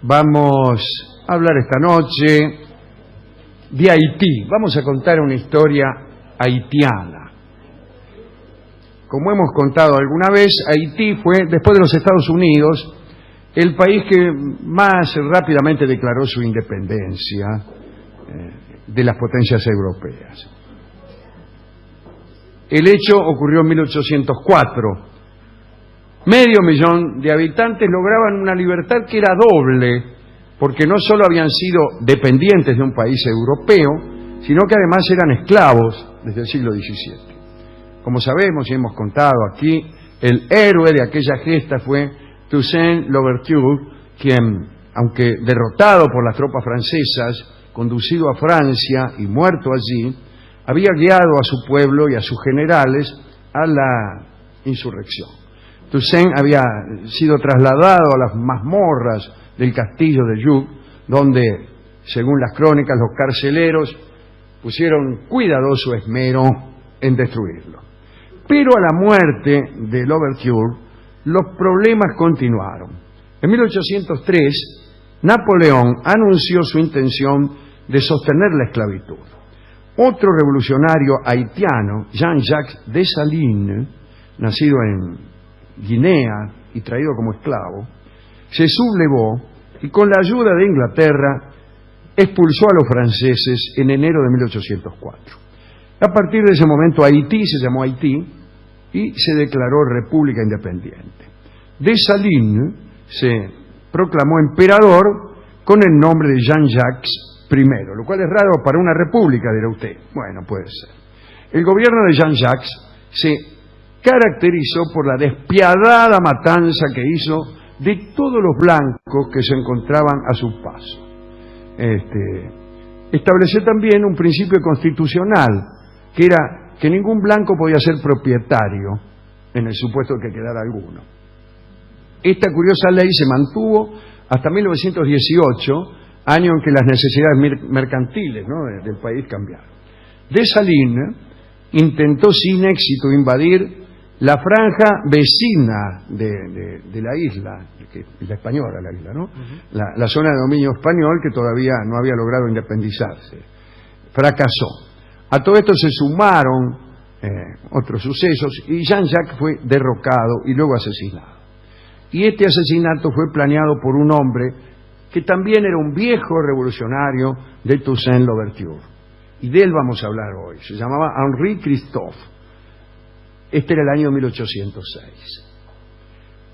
Vamos a hablar esta noche de Haití. Vamos a contar una historia haitiana. Como hemos contado alguna vez, Haití fue, después de los Estados Unidos, el país que más rápidamente declaró su independencia de las potencias europeas. El hecho ocurrió en 1804. Medio millón de habitantes lograban una libertad que era doble, porque no solo habían sido dependientes de un país europeo, sino que además eran esclavos desde el siglo XVII. Como sabemos y hemos contado aquí, el héroe de aquella gesta fue Toussaint Louverture, quien, aunque derrotado por las tropas francesas, conducido a Francia y muerto allí, había guiado a su pueblo y a sus generales a la insurrección. Toussaint había sido trasladado a las mazmorras del castillo de Joux, donde, según las crónicas, los carceleros pusieron cuidadoso esmero en destruirlo. Pero a la muerte de Louverture, los problemas continuaron. En 1803, Napoleón anunció su intención de sostener la esclavitud. Otro revolucionario haitiano, Jean-Jacques Dessalines, nacido en Guinea y traído como esclavo, se sublevó y con la ayuda de Inglaterra expulsó a los franceses en enero de 1804. A partir de ese momento Haití se llamó Haití y se declaró república independiente. Dessalines se proclamó emperador con el nombre de Jean-Jacques I, lo cual es raro para una república, dirá usted. Bueno, puede ser. El gobierno de Jean-Jacques se caracterizó por la despiadada matanza que hizo de todos los blancos que se encontraban a su paso. Estableció también un principio constitucional, que era que ningún blanco podía ser propietario, en el supuesto de que quedara alguno. Esta curiosa ley se mantuvo hasta 1918, año en que las necesidades mercantiles, ¿no?, del país cambiaron. Dessalines intentó sin éxito invadir la franja vecina de la isla, que es la española la isla, ¿no? La zona de dominio español, que todavía no había logrado independizarse. Fracasó. A todo esto se sumaron otros sucesos y Jean-Jacques fue derrocado y luego asesinado. Y este asesinato fue planeado por un hombre que también era un viejo revolucionario de Toussaint Louverture. Y de él vamos a hablar hoy. Se llamaba Henri Christophe. Este era el año 1806.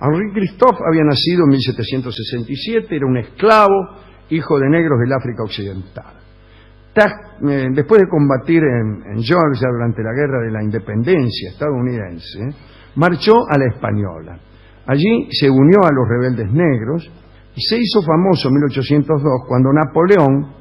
Henri Christophe había nacido en 1767, era un esclavo, hijo de negros del África Occidental. Después de combatir en Georgia durante la Guerra de la Independencia estadounidense, marchó a la Española. Allí se unió a los rebeldes negros y se hizo famoso en 1802 cuando Napoleón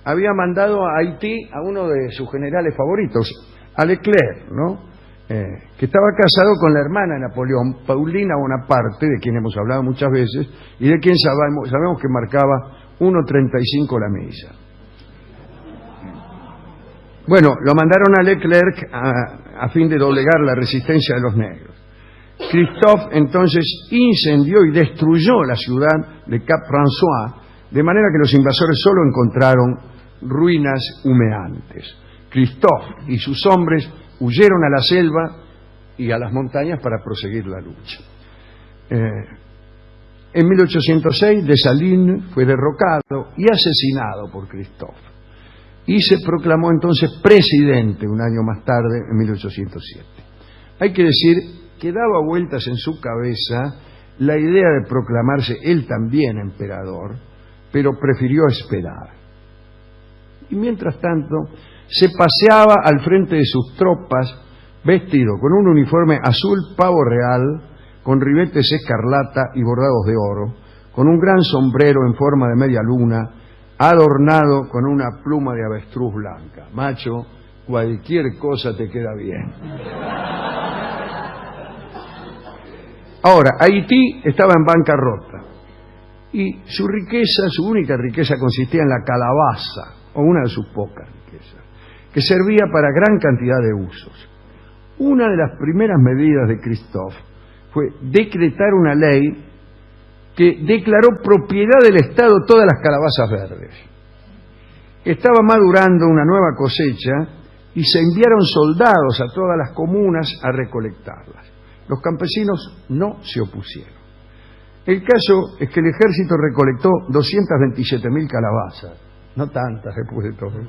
había mandado a Haití a uno de sus generales favoritos, a Leclerc, ¿no?, que estaba casado con la hermana de Napoleón, Paulina Bonaparte, de quien hemos hablado muchas veces, y de quien sabemos que marcaba 1.35 la milla. Bueno, lo mandaron a Leclerc a fin de doblegar la resistencia de los negros. Christophe entonces incendió y destruyó la ciudad de Cap-François, de manera que los invasores solo encontraron ruinas humeantes. Christophe y sus hombres huyeron a la selva y a las montañas para proseguir la lucha. En 1806 Dessalines fue derrocado y asesinado por Christophe y se proclamó entonces presidente un año más tarde, en 1807. Hay que decir que daba vueltas en su cabeza la idea de proclamarse él también emperador, pero prefirió esperar. Y mientras tanto se paseaba al frente de sus tropas vestido con un uniforme azul pavo real, con ribetes escarlata y bordados de oro, con un gran sombrero en forma de media luna, adornado con una pluma de avestruz blanca. Macho, cualquier cosa te queda bien. Ahora, Haití estaba en bancarrota y su riqueza, su única riqueza, consistía en la calabaza, o una de sus pocas riquezas, que servía para gran cantidad de usos. Una de las primeras medidas de Christophe fue decretar una ley que declaró propiedad del Estado todas las calabazas verdes. Estaba madurando una nueva cosecha y se enviaron soldados a todas las comunas a recolectarlas. Los campesinos no se opusieron. El caso es que el ejército recolectó 227.000 calabazas, no tantas después de todo,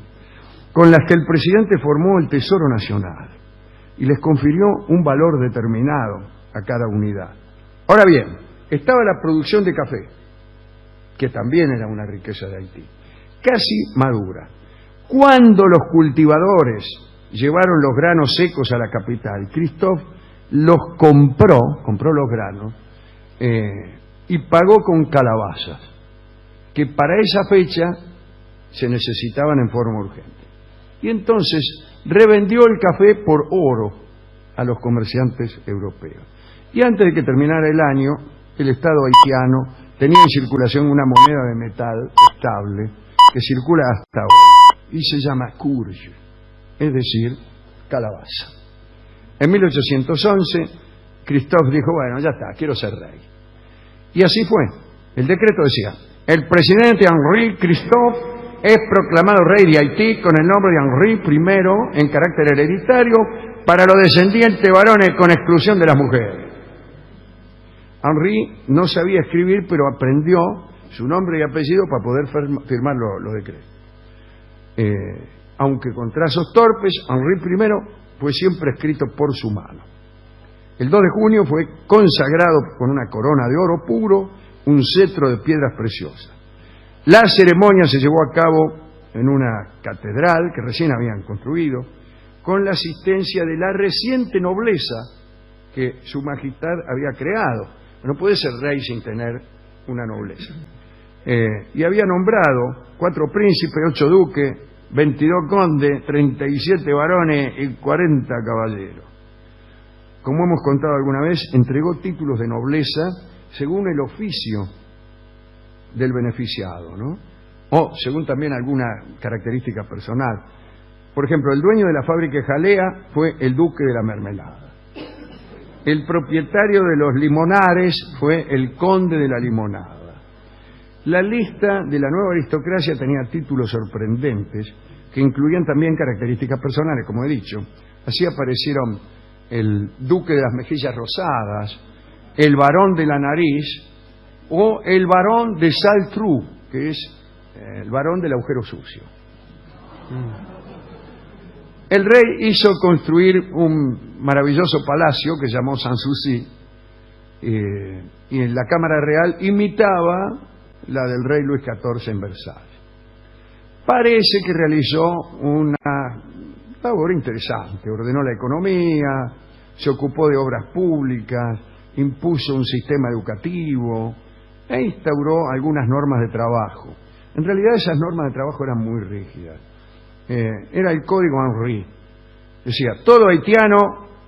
con las que el presidente formó el Tesoro Nacional y les confirió un valor determinado a cada unidad. Ahora bien, estaba la producción de café, que también era una riqueza de Haití, casi madura. Cuando los cultivadores llevaron los granos secos a la capital, Christophe los compró los granos, y pagó con calabazas, que para esa fecha se necesitaban en forma urgente. Y entonces revendió el café por oro a los comerciantes europeos. Y antes de que terminara el año, el Estado haitiano tenía en circulación una moneda de metal estable que circula hasta hoy y se llama courge, es decir, calabaza. En 1811, Christophe dijo, bueno, ya está, quiero ser rey. Y así fue. El decreto decía, el presidente Henri Christophe es proclamado rey de Haití con el nombre de Henri I en carácter hereditario para los descendientes varones con exclusión de las mujeres. Henri no sabía escribir, pero aprendió su nombre y apellido para poder firmar los decretos. Aunque con trazos torpes, Henri I fue siempre escrito por su mano. El 2 de junio fue consagrado con una corona de oro puro, un cetro de piedras preciosas. La ceremonia se llevó a cabo en una catedral que recién habían construido, con la asistencia de la reciente nobleza que su majestad había creado. No puede ser rey sin tener una nobleza. Y había nombrado 4 príncipes, 8 duques, 22 condes, 37 varones y 40 caballeros. Como hemos contado alguna vez, entregó títulos de nobleza según el oficio del beneficiado, ¿no? O según también alguna característica personal. Por ejemplo, el dueño de la fábrica de jalea fue el duque de la mermelada. El propietario de los limonares fue el conde de la limonada. La lista de la nueva aristocracia tenía títulos sorprendentes que incluían también características personales, como he dicho. Así aparecieron el duque de las mejillas rosadas, el varón de la nariz o el varón de Saltrou, que es el varón del agujero sucio. El rey hizo construir un maravilloso palacio que llamó Sanssouci, y en la Cámara Real imitaba la del rey Luis XIV en Versalles. Parece que realizó una labor interesante, ordenó la economía, se ocupó de obras públicas, impuso un sistema educativo e instauró algunas normas de trabajo. En realidad esas normas de trabajo eran muy rígidas. Era el código Henri. Decía, todo haitiano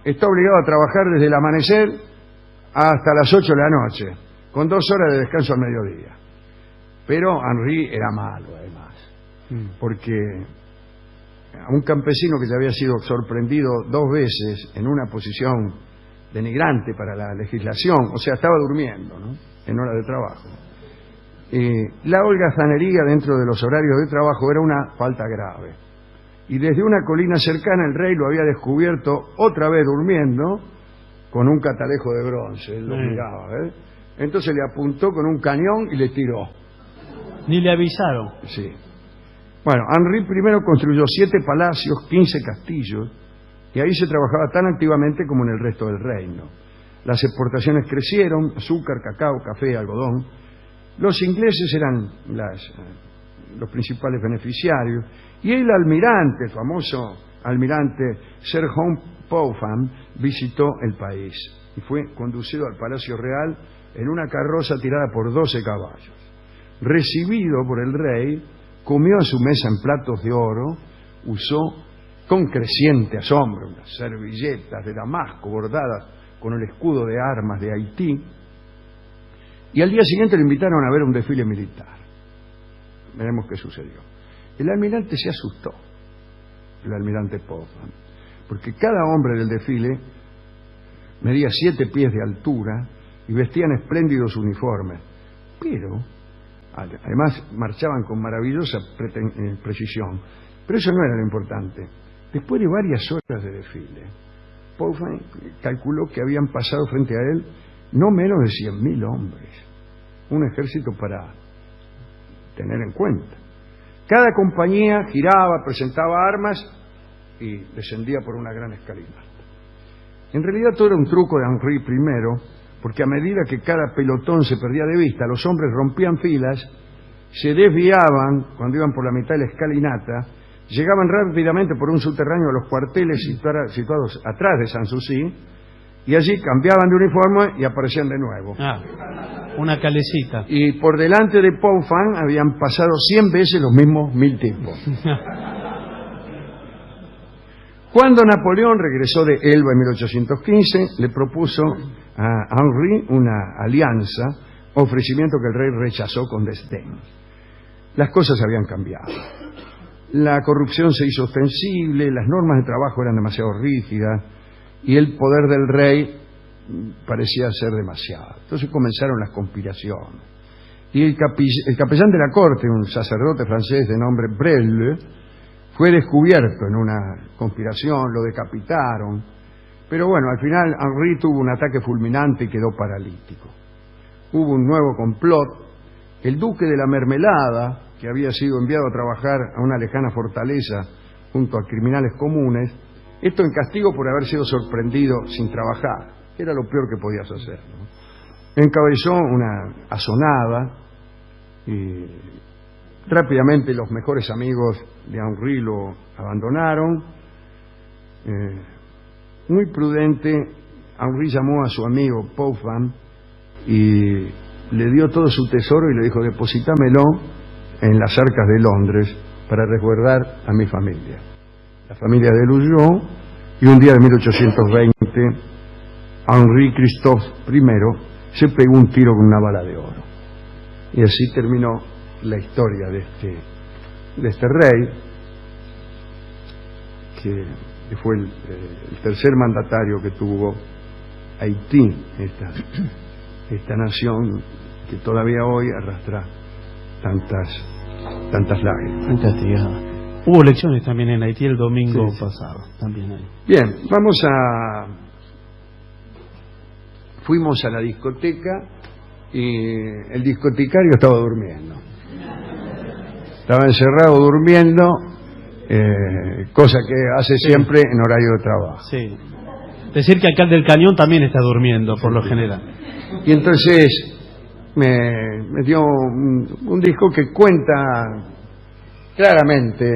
está obligado a trabajar desde el amanecer hasta las 8 de la noche, con 2 horas de descanso al mediodía. Pero Henri era malo, además, porque a un campesino que ya había sido sorprendido 2 veces en una posición denigrante para la legislación, o sea, estaba durmiendo, ¿no?, en horas de trabajo. La holgazanería dentro de los horarios de trabajo era una falta grave. Y desde una colina cercana el rey lo había descubierto otra vez durmiendo con un catalejo de bronce. Él lo miraba, ¿eh? Entonces le apuntó con un cañón y le tiró. Ni le avisaron. Sí. Bueno, Henri I construyó 7 palacios, 15 castillos, y ahí se trabajaba tan activamente como en el resto del reino. Las exportaciones crecieron, azúcar, cacao, café, algodón. Los ingleses eran los principales beneficiarios, y el almirante, el famoso almirante Sir John Popham, visitó el país y fue conducido al Palacio Real en una carroza tirada por 12 caballos. Recibido por el rey, comió a su mesa en platos de oro, usó con creciente asombro unas servilletas de damasco bordadas con el escudo de armas de Haití, y al día siguiente le invitaron a ver un desfile militar. Veremos qué sucedió. El almirante se asustó, el almirante Popham, porque cada hombre del desfile medía 7 pies de altura y vestían espléndidos uniformes. Pero, además, marchaban con maravillosa precisión. Pero eso no era lo importante. Después de varias horas de desfile, Powhatan calculó que habían pasado frente a él no menos de 100.000 hombres. Un ejército para tener en cuenta. Cada compañía giraba, presentaba armas y descendía por una gran escalinata. En realidad todo era un truco de Henri I, porque a medida que cada pelotón se perdía de vista, los hombres rompían filas, se desviaban cuando iban por la mitad de la escalinata, llegaban rápidamente por un subterráneo a los cuarteles situados atrás de Sanssouci, y allí cambiaban de uniforme y aparecían de nuevo. Una calecita. Y por delante de Powhatan habían pasado 100 veces los mismos 1000 tipos. Cuando Napoleón regresó de Elba en 1815, le propuso a Henri una alianza, ofrecimiento que el rey rechazó con desdén. Las cosas habían cambiado. La corrupción se hizo ostensible, las normas de trabajo eran demasiado rígidas y el poder del rey parecía ser demasiado. Entonces comenzaron las conspiraciones. Y el capellán de la corte, un sacerdote francés de nombre Brel, fue descubierto en una conspiración, lo decapitaron. Pero bueno, al final Henri tuvo un ataque fulminante y quedó paralítico. Hubo un nuevo complot. El duque de la Mermelada, que había sido enviado a trabajar a una lejana fortaleza junto a criminales comunes, esto en castigo por haber sido sorprendido sin trabajar. Era lo peor que podías hacer, ¿no? Encabezó una asonada y rápidamente los mejores amigos de Henri lo abandonaron. Muy prudente, Henri llamó a su amigo Powhatan y le dio todo su tesoro y le dijo: deposítamelo en las arcas de Londres para resguardar a mi familia. La familia de Lugeon. Y un día de 1820, Henri Christophe I se pegó un tiro con una bala de oro. Y así terminó la historia de este rey, que fue el tercer mandatario que tuvo Haití, esta nación que todavía hoy arrastra tantas lágrimas. Hubo elecciones también en Haití el domingo pasado. También ahí. Bien, fuimos a la discoteca y el discotecario estaba durmiendo. Estaba encerrado durmiendo, cosa que hace siempre en horario de trabajo. Sí. Decir que Alcalde del Cañón también está durmiendo, por lo general. Y entonces me dio un disco que cuenta claramente,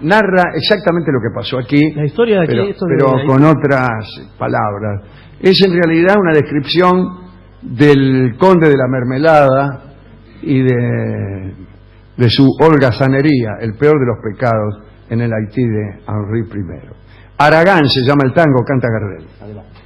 narra exactamente lo que pasó aquí, la historia de aquí, pero con otras palabras. Es en realidad una descripción del conde de la Mermelada y de su holgazanería, el peor de los pecados en el Haití de Henri I. Aragán se llama el tango, canta Gardel. Adelante.